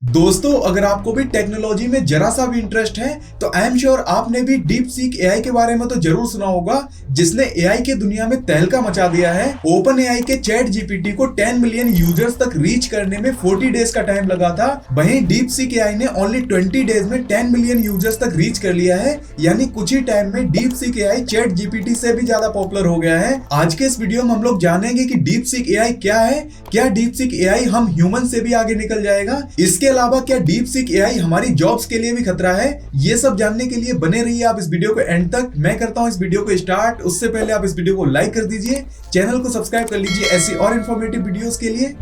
दोस्तों, अगर आपको भी टेक्नोलॉजी में जरा सा भी इंटरेस्ट है तो आई एम श्योर आपने भी डीप सीक एआई के बारे में तो जरूर सुना होगा, जिसने एआई के दुनिया में तहलका मचा दिया है। ओपन एआई के चैट जीपीटी को 10 मिलियन यूजर्स तक रीच करने में 40 डेज का टाइम लगा था। वहीं डीप सीक एआई ने ओनली 20 डेज में 10 मिलियन यूजर्स तक रीच कर लिया है। यानी कुछ ही टाइम में deep seek AI chat GPT से भी ज्यादा पॉपुलर हो गया है। आज के इस वीडियो में हम लोग जानेंगे कि डीप सीक एआई क्या है, क्या डीप सीक एआई हम ह्यूमन से भी आगे निकल जाएगा, इसके अलावा क्या डीप सीक एआई हमारी जॉब्स के लिए भी खतरा है। ये सब जानने के लिए बने रहिए आप इस वीडियो को एंड तक। मैं करता हूं इस वीडियो को स्टार्ट, उससे पहले आप इस वीडियो को लाइक कर दीजिए, चैनल को सब्सक्राइब कर लीजिए ऐसी और इन्फॉर्मेटिव वीडियोस के लिए।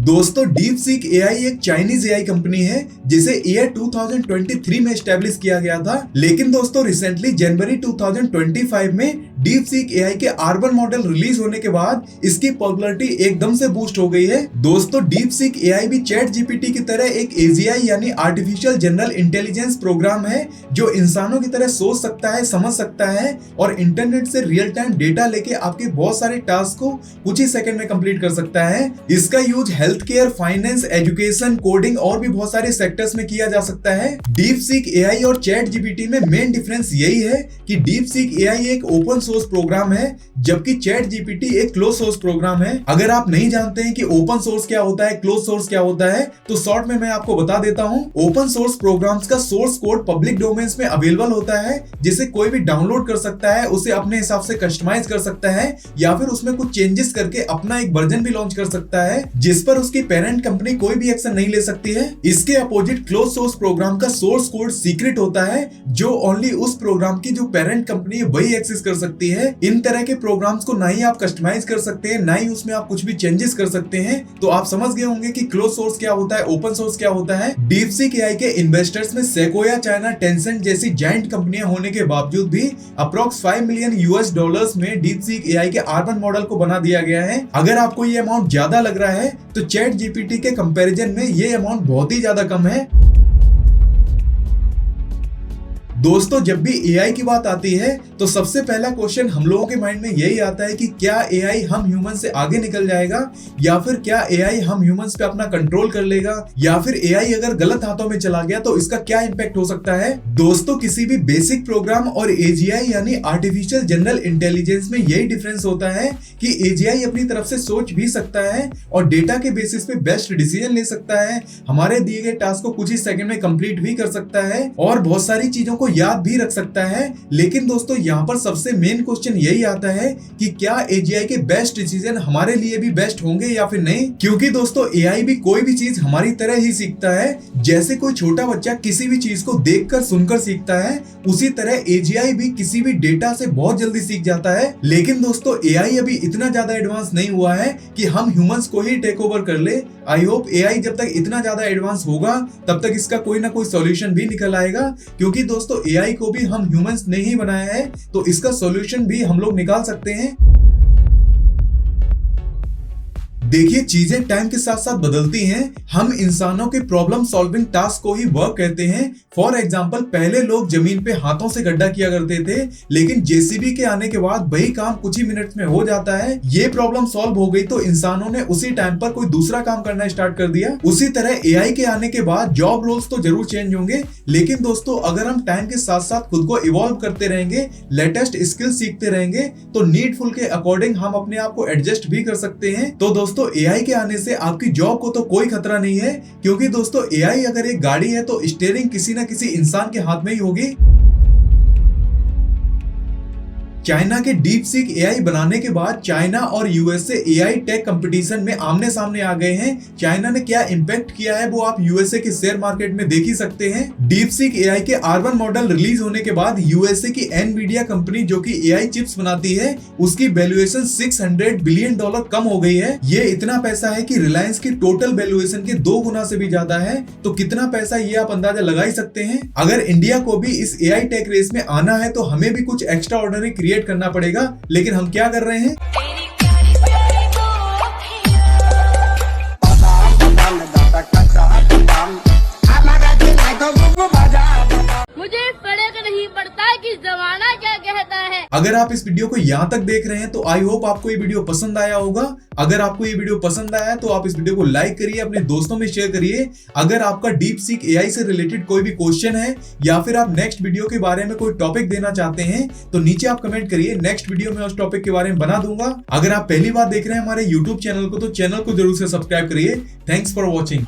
दोस्तों, डीप सीक एआई एक चाइनीज एआई कंपनी है जिसे ईयर 2023 में एस्टेब्लिश किया गया था। लेकिन दोस्तों, रिसेंटली जनवरी 2025 में डीप सीक एआई के अर्बन मॉडल रिलीज होने के बाद इसकी पॉपुलैरिटी एकदम से बूस्ट हो गई है। दोस्तों, डीप सीक एआई भी चैट जीपीटी की तरह एक एजीआई यानी आर्टिफिशियल जनरल इंटेलिजेंस प्रोग्राम है जो इंसानों की तरह सोच सकता है, समझ सकता है और इंटरनेट से रियल टाइम डेटा लेके आपके बहुत सारे टास्क को कुछ ही सेकंड में कंप्लीट कर सकता है। इसका use health care, finance, education, coding और भी बहुत सारे सेक्टर्स में किया जा सकता है। डीप सीक एआई और चैट जीपीटी में मेन डिफरेंस यही है कि डीप सीक एआई एक ओपन सोर्स प्रोग्राम है जबकि चैट जीपीटी एक क्लोज सोर्स प्रोग्राम है। अगर आप नहीं जानते हैं कि ओपन सोर्स क्या होता है, क्लोज सोर्स क्या होता है, तो शॉर्ट में मैं आपको बता देता हूं। ओपन सोर्स प्रोग्राम्स का सोर्स कोड पब्लिक डोमेन्स में अवेलेबल होता है जिसे कोई भी डाउनलोड कर सकता है, उसे अपने हिसाब से कस्टमाइज कर सकता है या फिर उसमें कुछ चेंजेस करके अपना एक वर्जन भी लॉन्च कर सकता है जिस पर उसकी पेरेंट कंपनी कोई भी एक्शन नहीं ले सकती है। इसके अपोजिट क्लोज सोर्स प्रोग्राम का सोर्स कोड सीक्रेट होता है जो ओनली उस प्रोग्राम की जो पेरेंट कंपनी है वही एक्सेस कर सकती है। इन तरह के प्रोग्राम्स को ना ही आप कस्टमाइज कर सकते हैं, ना ही उसमें आप कुछ भी चेंजेस कर सकते हैं। तो आप समझ गए होंगे कि क्लोज सोर्स क्या होता है, ओपन सोर्स क्या होता है। डीप सीक एआई के इन्वेस्टर्स में सेक्वाया, चाइना, टेंसेंट जैसी जायंट कंपनियां होने के बावजूद भी अप्रॉक्स $5 मिलियन में डीप सीक एआई के अर्बन मॉडल को बना दिया गया है। अगर आपको ये अमाउंट ज्यादा लग रहा है तो चैट जीपीटी के कंपैरिजन में ये अमाउंट बहुत ही ज्यादा कम है। दोस्तों, जब भी एआई की बात आती है तो सबसे पहला क्वेश्चन हम लोगों के माइंड में यही आता है कि क्या एआई हम ह्यूमन से आगे निकल जाएगा या फिर क्या एआई हम ह्यूमंस पे अपना कंट्रोल कर लेगा या फिर एआई अगर गलत हाथों में चला गया तो इसका क्या इंपैक्ट हो सकता है। दोस्तों, किसी भी बेसिक प्रोग्राम और एजीआई यानी आर्टिफिशियल जनरल इंटेलिजेंस में यही डिफरेंस होता है कि एजीआई अपनी तरफ से सोच भी सकता है और डेटा के बेसिस पे बेस्ट डिसीजन ले सकता है, हमारे दिए गए टास्क को कुछ ही सेकंड में कंप्लीट भी कर सकता है और बहुत सारी चीजों को याद भी रख सकता है। लेकिन दोस्तों, यहाँ पर सबसे मेन क्वेश्चन यही आता है कि क्या एजीआई के बेस्ट डिसीजन हमारे लिए भी बेस्ट होंगे या फिर नहीं, क्योंकि दोस्तों एआई भी कोई भी चीज हमारी तरह ही सीखता है। जैसे कोई छोटा बच्चा किसी भी चीज को देखकर सुनकर सीखता है, उसी तरह एजीआई भी किसी भी डेटा से बहुत जल्दी सीख जाता है। लेकिन दोस्तों, एआई अभी इतना ज्यादा एडवांस नहीं हुआ है कि हम ह्यूमंस को ही टेक ओवर कर ले। आई होप एआई जब तक इतना ज्यादा एडवांस होगा तब तक इसका कोई ना कोई सॉल्यूशन भी निकल आएगा, क्योंकि दोस्तों एआई को भी हम ह्यूमंस ने ही बनाया है तो इसका सॉल्यूशन भी हम लोग निकाल सकते हैं। देखिए, चीजें टाइम के साथ साथ बदलती हैं। हम इंसानों के प्रॉब्लम सॉल्विंग टास्क को ही वर्क कहते हैं। फॉर एग्जांपल, पहले लोग जमीन पे हाथों से गड्ढा किया करते थे, लेकिन जेसीबी के आने के बाद वही काम कुछ ही मिनट्स में हो जाता है। ये प्रॉब्लम सॉल्व हो गई तो इंसानों ने उसी टाइम पर कोई दूसरा काम करना स्टार्ट कर दिया। उसी तरह एआई के आने के बाद जॉब रोल्स तो जरूर चेंज होंगे, लेकिन दोस्तों अगर हम टाइम के साथ साथ खुद को इवॉल्व करते रहेंगे, लेटेस्ट स्किल सीखते रहेंगे, तो नीडफुल के अकॉर्डिंग हम अपने आप को एडजस्ट भी कर सकते हैं। तो दोस्तों, एआई के आने से आपकी जॉब को तो कोई खतरा नहीं है, क्योंकि दोस्तों एआई अगर एक गाड़ी है तो स्टीयरिंग किसी न किसी इंसान के हाथ में ही होगी। चाइना के डीप सीक एआई बनाने के बाद चाइना और यूएसए एआई टेक कंपटीशन में आमने सामने आ गए हैं। चाइना ने क्या इंपैक्ट किया है वो आप यूएसए के शेयर मार्केट में देख ही सकते हैं। डीप सीक एआई के अर्बन मॉडल रिलीज होने के बाद यूएसए की एनवीडिया कंपनी जो कि एआई चिप्स बनाती है, उसकी वैल्यूएशन $600 बिलियन कम हो गई है। ये इतना पैसा है कि रिलायंस की टोटल वैल्यूएशन के 2 गुना से भी ज्यादा है। तो कितना पैसा ये आप अंदाजा लगा ही सकते हैं। अगर इंडिया को भी इस एआई टेक रेस में आना है तो हमें भी कुछ एक्स्ट्रा ऑर्डिनरी क्रिएट करना पड़ेगा। लेकिन हम क्या कर रहे हैं? मुझे फर्क नहीं पड़ता कि जमाना क्या कहता है। अगर आप इस वीडियो को यहाँ तक देख रहे हैं तो आई होप आपको ये वीडियो पसंद आया होगा। अगर आपको ये वीडियो पसंद आया तो आप इस वीडियो को लाइक करिए, अपने दोस्तों में शेयर करिए। अगर आपका डीप सीक एआई से रिलेटेड कोई भी क्वेश्चन है या फिर आप नेक्स्ट वीडियो के बारे में कोई टॉपिक देना चाहते हैं तो नीचे आप कमेंट करिए, नेक्स्ट वीडियो में उस टॉपिक के बारे में बना दूंगा। अगर आप पहली बार देख रहे हैं हमारे यूट्यूब चैनल को तो चैनल को जरूर से सब्सक्राइब करिए। Thanks for watching.